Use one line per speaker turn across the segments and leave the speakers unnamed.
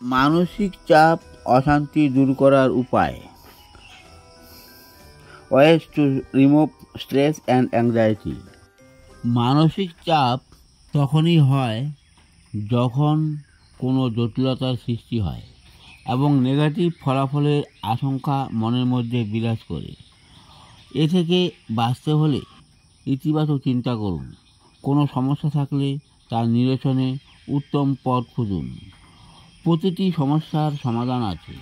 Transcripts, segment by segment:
মানসিক চাপ অশান্তি দূর করার উপায়। Ways to remove stress and anxiety. মানসিক চাপ তখনই হয় যখন কোনো জটিলতার সৃষ্টি হয় এবং নেগেটিভ ফলাফলের আশঙ্কা মনের মধ্যে বিরাজ করে। এ থেকে বাঁচতে হলে ইতিবাচক চিন্তা করুন। কোনো সমস্যা থাকলে তার নিরসনে উত্তম পথ খুঁজুন। প্রতিটি সমস্যার সমাধান আছে।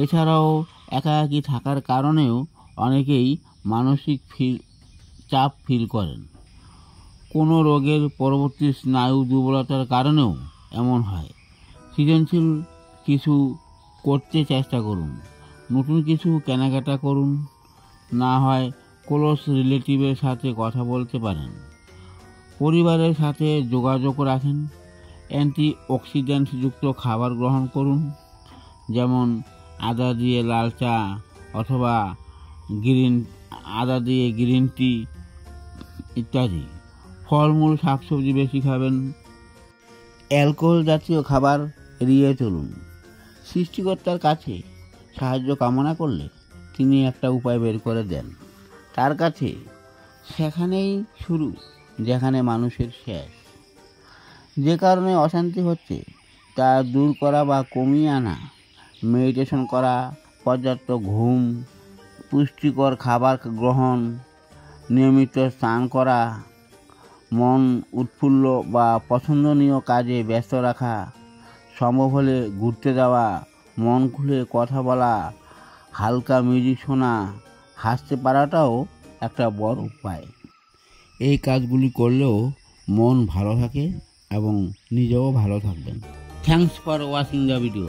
এছাড়াও একাকী থাকার কারণেও অনেকেই মানসিক চাপ ফিল করেন। কোনো রোগের পরবর্তী স্নায়ু দুর্বলতার কারণেও এমন হয়। সৃজনশীল কিছু করতে চেষ্টা করুন। নতুন কিছু কেনাকাটা করুন। না হয় ক্লোজ রিলেটিভের সাথে কথা বলতে পারেন। পরিবারের সাথে যোগাযোগ রাখেন। অ্যান্টি অক্সিডেন্টযুক্ত খাবার গ্রহণ করুন, যেমন আদা দিয়ে লাল চা অথবা আদা দিয়ে গ্রিন টি ইত্যাদি। ফলমূল শাকসবজি বেশি খাবেন। অ্যালকোহল জাতীয় খাবার এড়িয়ে চলুন। সৃষ্টিকর্তার কাছে সাহায্য কামনা করলে তিনি একটা উপায় বের করে দেন। তার কাছে সেখানেই শুরু যেখানে মানুষের শেষ। যে কারণে অশান্তি হচ্ছে তা দূর করা বা কমিয়ে আনা, মেডিটেশন করা, পর্যাপ্ত ঘুম, পুষ্টিকর খাবার গ্রহণ, নিয়মিত স্নান করা, মন উৎফুল্ল বা পছন্দনীয় কাজে ব্যস্ত রাখা, সম্ভব হলে ঘুরতে যাওয়া, মন খুলে কথা বলা, হালকা মিউজিক শোনা, হাসতে পারাটাও একটা বড় উপায়। এই কাজগুলি করলেও মন ভালো থাকে এবং নিজেও ভালো থাকবেন। Thanks for watching the video.